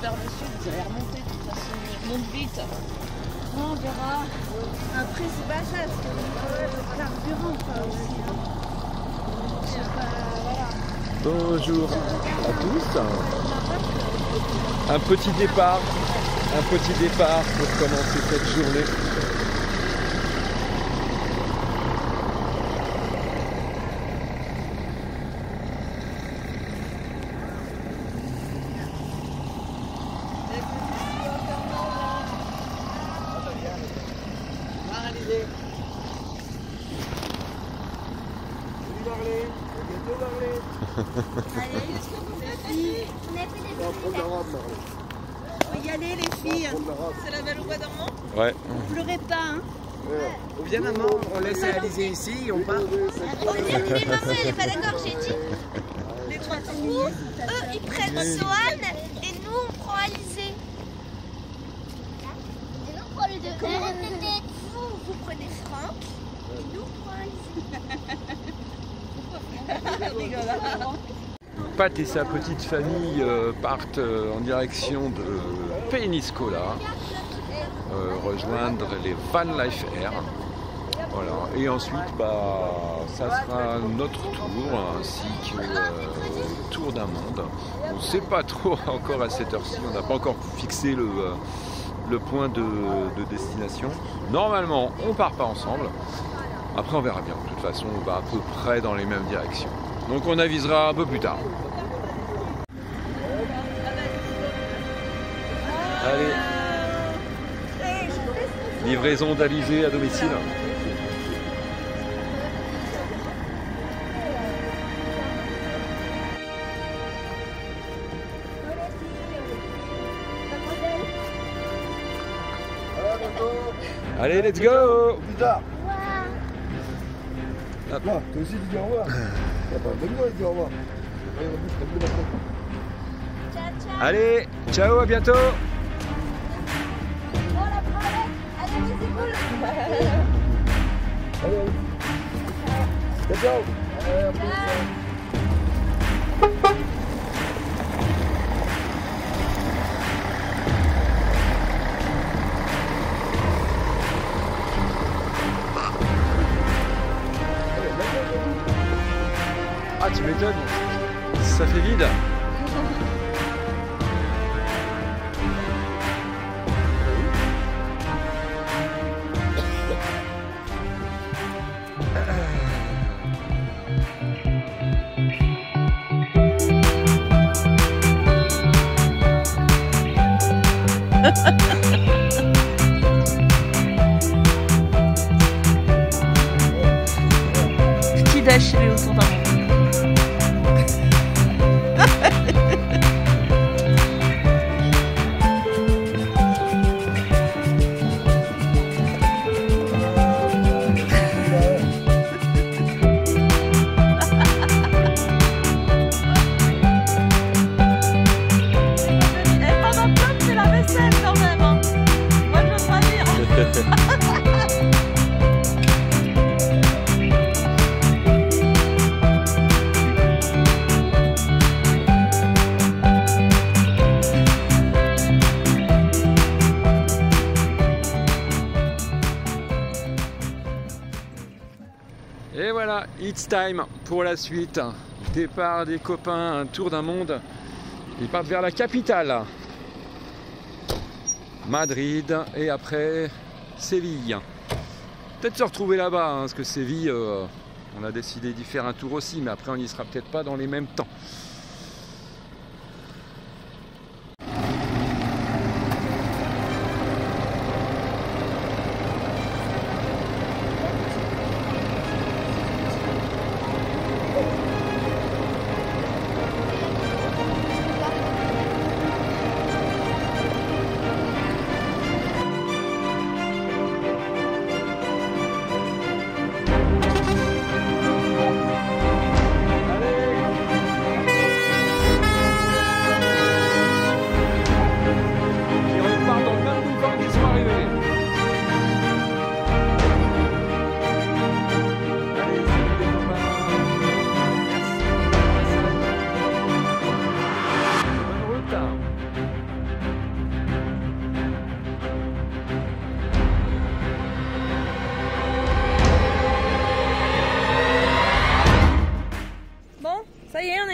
par-dessus, vous allez remonter de toute façon, ils remontent vite. Non, on verra. Après, c'est pas ça, parce que le carburant, quoi, aussi. C'est pas, voilà. Bonjour à tous. Un petit départ pour commencer cette journée. On va y aller les filles. C'est la belle au bois dormant. Ouais. Pleurez pas, hein. On vient maman, on laisse Alizé ici et on part. Mais maman elle est pas d'accord, j'ai dit. Les trois Eux ils prennent Sohan et nous on prend Alizé. Et nous on prend les deux. Vous prenez Franck et nous on prend Alizé. Pat et sa petite famille partent en direction de Péniscola, rejoindre les Van Life Air. Voilà. Et ensuite, ça sera notre tour, ainsi que le tour d'un monde. On ne sait pas trop encore à cette heure-ci, on n'a pas encore fixé le point de destination. Normalement, on ne part pas ensemble. Après, on verra bien. De toute façon, on va à peu près dans les mêmes directions. Donc on avisera un peu plus tard. Allez, livraison d'Alizé à domicile. Allez, let's go! Plus tard. Hop. Toi aussi tu dis au revoir. Donne-moi dis au revoir. Allez, ciao, à bientôt! Allez. Ciao. Ah, tu m'étonnes, ça fait vide. Petit dash les autour d'un monde. Et voilà, it's time pour la suite. Départ des copains, un tour d'un monde. Ils partent vers la capitale, Madrid, et après Séville. Peut-être se retrouver là-bas, hein, parce que Séville, on a décidé d'y faire un tour aussi, mais après on n'y sera peut-être pas dans les mêmes temps.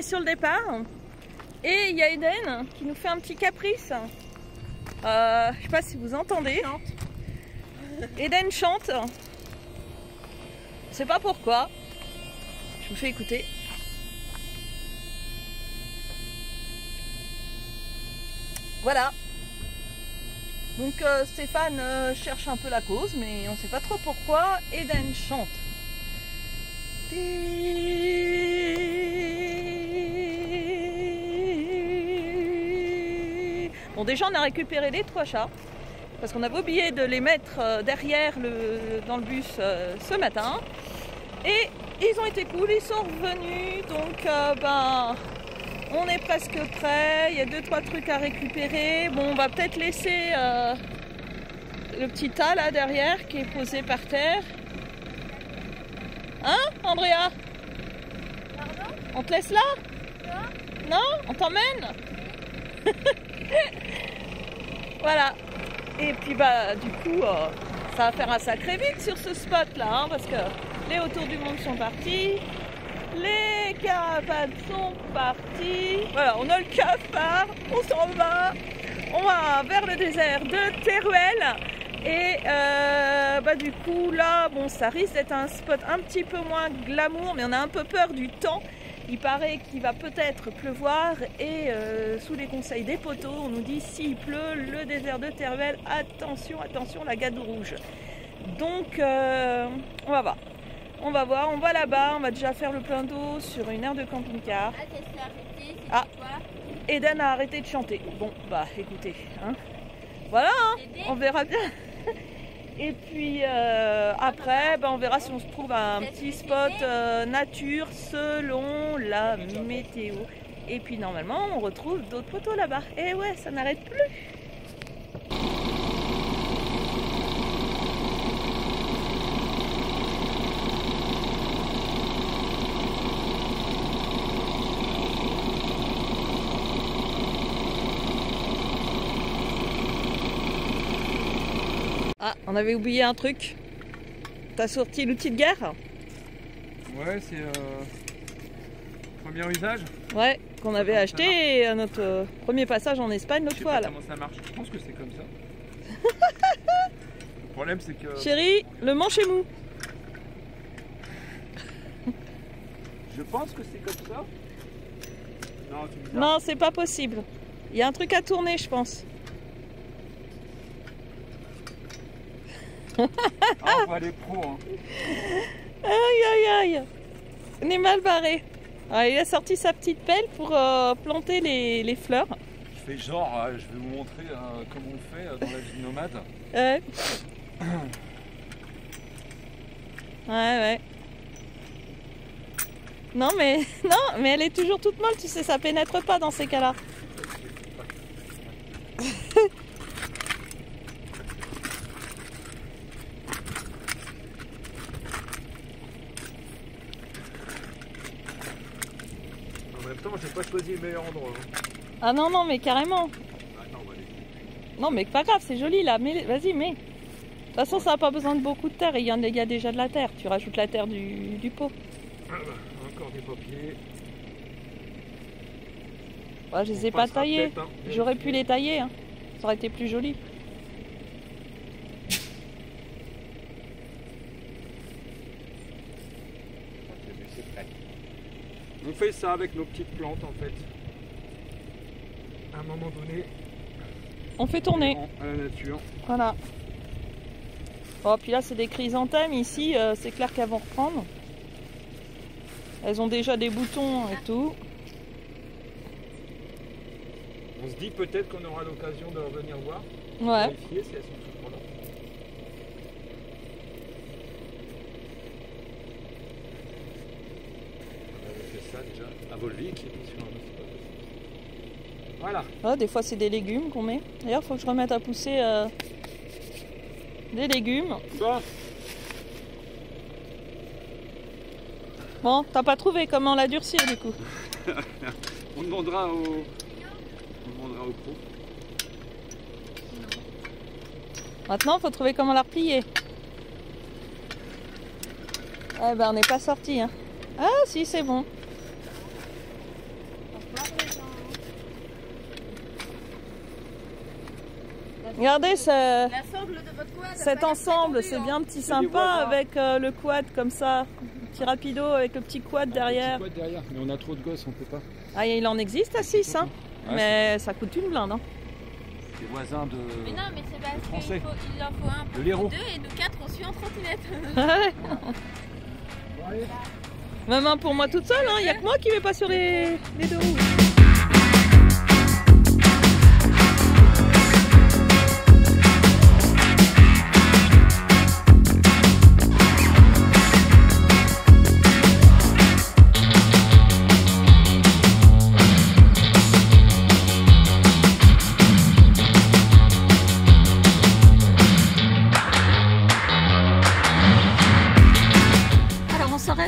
est sur le départ. Et il y a Eden qui nous fait un petit caprice. Je sais pas si vous entendez. Eden chante. Je sais pas pourquoi. Je vous fais écouter. Voilà. Donc Stéphane cherche un peu la cause, mais on sait pas trop pourquoi. Eden chante. Bon, déjà on a récupéré les 3 chats parce qu'on avait oublié de les mettre derrière dans le bus ce matin, et ils ont été cool, ils sont revenus, donc on est presque prêt. Il y a 2-3 trucs à récupérer. Bon, on va peut-être laisser le petit tas là derrière qui est posé par terre. Hein, Andrea? Pardon? On te laisse là? Non? On t'emmène? Voilà. Et puis du coup, ça va faire un sacré vide sur ce spot là, hein, parce que les autour du monde sont partis, les caravanes sont partis. Voilà, on a le cafard, on s'en va, on va vers le désert de Teruel. Et du coup là, bon, ça risque d'être un spot un petit peu moins glamour, mais on a un peu peur du temps. Il paraît qu'il va peut-être pleuvoir, et sous les conseils des poteaux, on nous dit s'il pleut, le désert de Teruel, attention, attention, la gadoue rouge. Donc on va voir. On va voir, on va là-bas, on va déjà faire le plein d'eau sur une aire de camping-car. Ah, qu'est-ce qui a arrêté? C'est Ah, quoi? Eden a arrêté de chanter. Bon, écoutez, hein. Voilà, hein, on verra bien. Et puis après, on verra si on se trouve à un petit spot nature selon la météo. Et puis normalement, on retrouve d'autres poteaux là-bas. Et ouais, ça n'arrête plus. Ah, on avait oublié un truc. T'as sorti l'outil de guerre? Ouais, c'est premier usage. Ouais, qu'on avait acheté à notre premier passage en Espagne l'autre fois. Je sais Là. pas comment ça marche. Je pense que c'est comme ça. Le problème, c'est que... Chérie, le manche est mou. Je pense que c'est comme ça. Non, c'est bizarre. Non, c'est pas possible. Il y a un truc à tourner, je pense. Ah, on voit les pros. Hein. Aïe, aïe, aïe. On est mal barré. Alors, il a sorti sa petite pelle pour planter les fleurs. Je fais genre, je vais vous montrer comment on fait dans la vie nomade. Ouais. Ouais. Non mais elle est toujours toute molle, tu sais, ça pénètre pas dans ces cas-là. En même temps, j'ai pas choisi le meilleur endroit. Ah non, mais carrément. Attends, on va aller. Non mais pas grave, c'est joli là, mais vas-y, mets. De toute façon, ça n'a pas besoin de beaucoup de terre, il y a déjà de la terre. Tu rajoutes la terre du pot. Encore des papiers. Ouais, je les ai pas taillés. J'aurais pu les tailler, hein. Ça aurait été plus joli. On fait ça avec nos petites plantes en fait. À un moment donné, On fait tourner. à la nature. Voilà. Oh, puis là, c'est des chrysanthèmes ici, c'est clair qu'elles vont reprendre. Elles ont déjà des boutons et tout. On se dit peut-être qu'on aura l'occasion de revenir voir. Ouais. Vérifier si elles sont toujours là. On avait fait ça déjà à Volvic et puis sur un autre spot aussi. Voilà. Ah, des fois, c'est des légumes qu'on met. D'ailleurs, il faut que je remette à pousser des légumes. Bon. Bon, t'as pas trouvé comment la durcir du coup? On demandera au pro. Maintenant, il faut trouver comment la replier. Eh ben, on n'est pas sorti. Hein. Ah, si, c'est bon. Regardez L'ensemble de votre quad. cet ensemble, c'est bien petit sympa avec le quad comme ça. Petit rapido avec le petit quad derrière. Petit quad derrière, mais on a trop de gosses, on peut pas. Ah, il en existe à 6, hein. Ouais, mais ça coûte une blinde. Hein. Les voisins de. Mais non, mais c'est parce Français. qu'il en faut un De pour l'Hérault. nous deux et nous quatre on suit en trottinette. Même un pour moi toute seule, il n'y a que moi qui vais pas sur les deux roues.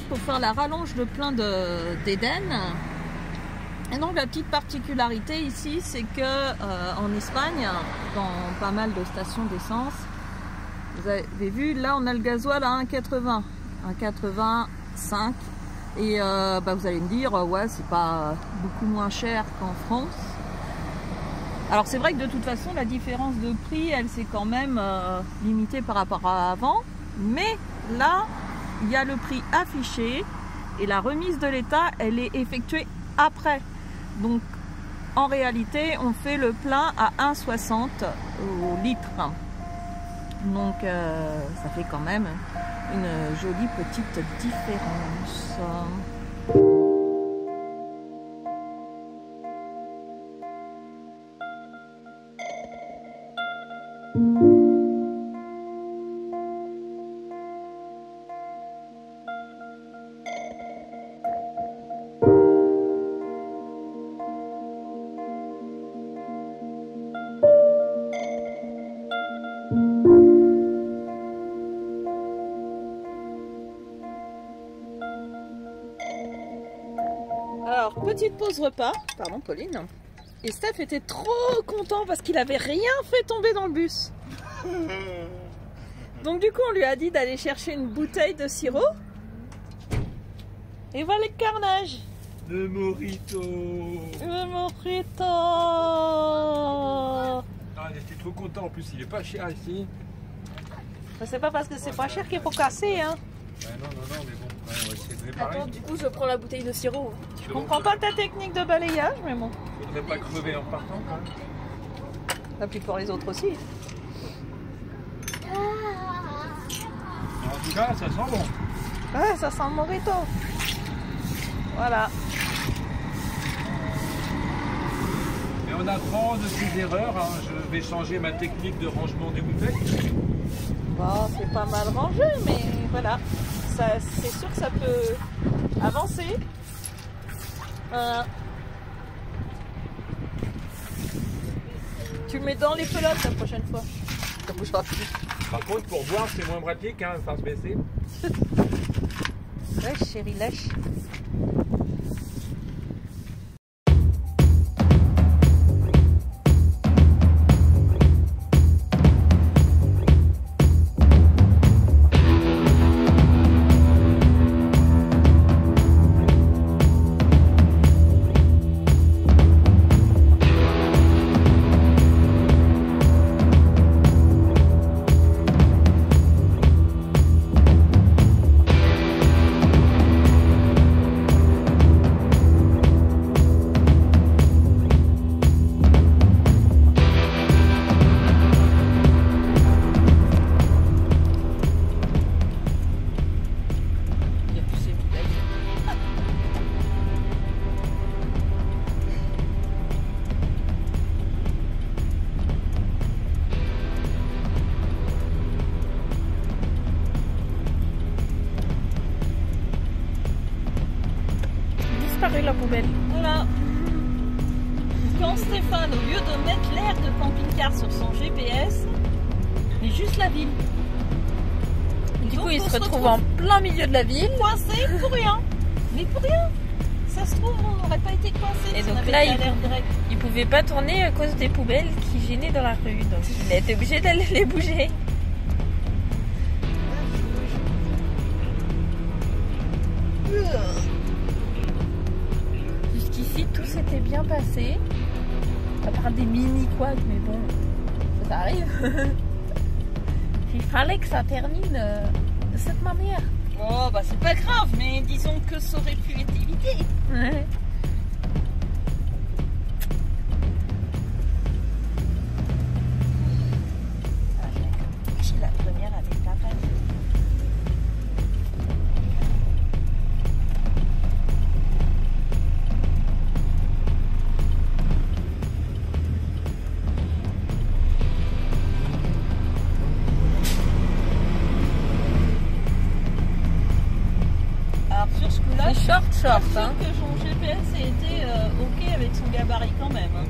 Pour faire la rallonge de plein d'Éden. Et donc la petite particularité ici, c'est que en Espagne, dans pas mal de stations d'essence, vous avez vu, là on a le gasoil à 1,80, 1,85, et vous allez me dire, ouais, c'est pas beaucoup moins cher qu'en France. Alors c'est vrai que de toute façon, la différence de prix, elle s'est quand même limitée par rapport à avant, mais là, il y a le prix affiché et la remise de l'État, elle est effectuée après. Donc, en réalité, on fait le plein à 1,60 au litre. Donc, ça fait quand même une jolie petite différence. Alors, petite pause repas, pardon Pauline, et Steph était trop content parce qu'il avait rien fait tomber dans le bus. Donc du coup on lui a dit d'aller chercher une bouteille de sirop. Et voilà le carnage. Le mojito. Le mojito. Ah, j'étais trop content, en plus il est pas cher ici. C'est pas parce que c'est pas cher qu'il faut casser, hein. Non, mais bon, ouais, on va essayer de réparer. Attends, du coup je prends la bouteille de sirop. Je comprends pas ta technique de balayage, mais bon. Faudrait pas crever en partant quand même. Et puis pour les autres aussi. En tout cas, ça sent bon. Ouais, ça sent le mojito. Voilà. Et on apprend de ses erreurs. Hein. Je vais changer ma technique de rangement des bouteilles. Bon, c'est pas mal rangé, mais voilà. C'est sûr que ça peut avancer. Tu le mets dans les pelotes la prochaine fois. Ça bougera plus. Par contre, pour boire, c'est moins pratique, hein, faire se baisser. Lèche, chérie, lèche. La poubelle. Voilà. Quand Stéphane, au lieu de mettre l'air de camping-car sur son GPS, met juste la ville. Du coup, il se retrouve en plein milieu de la ville. Coincé pour rien. Mais pour rien. Ça se trouve, on n'aurait pas été coincé. Et si on donc avait là, été à l'air direct. il pouvait pas tourner à cause des poubelles qui gênaient dans la rue. Donc il a été obligé d'aller les bouger. Jusqu'ici, tout s'était bien passé. À part des mini quads, mais bon, ça ça arrive. Il fallait que ça termine de cette manière. Oh, bah c'est pas grave, mais disons que ça aurait pu être évité. Ouais. J'ai la première avec papa. Alors sur ce coup-là, C'est short, je short. suis sûre Hein. que son GPS a été ok avec son gabarit quand même. Hein.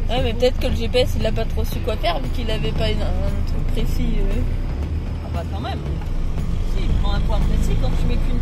Ouais, mais peut-être que le GPS il a pas trop su quoi faire vu qu'il avait pas un truc précis. Ah bah quand même. Si, il prend un point précis quand tu mets qu'une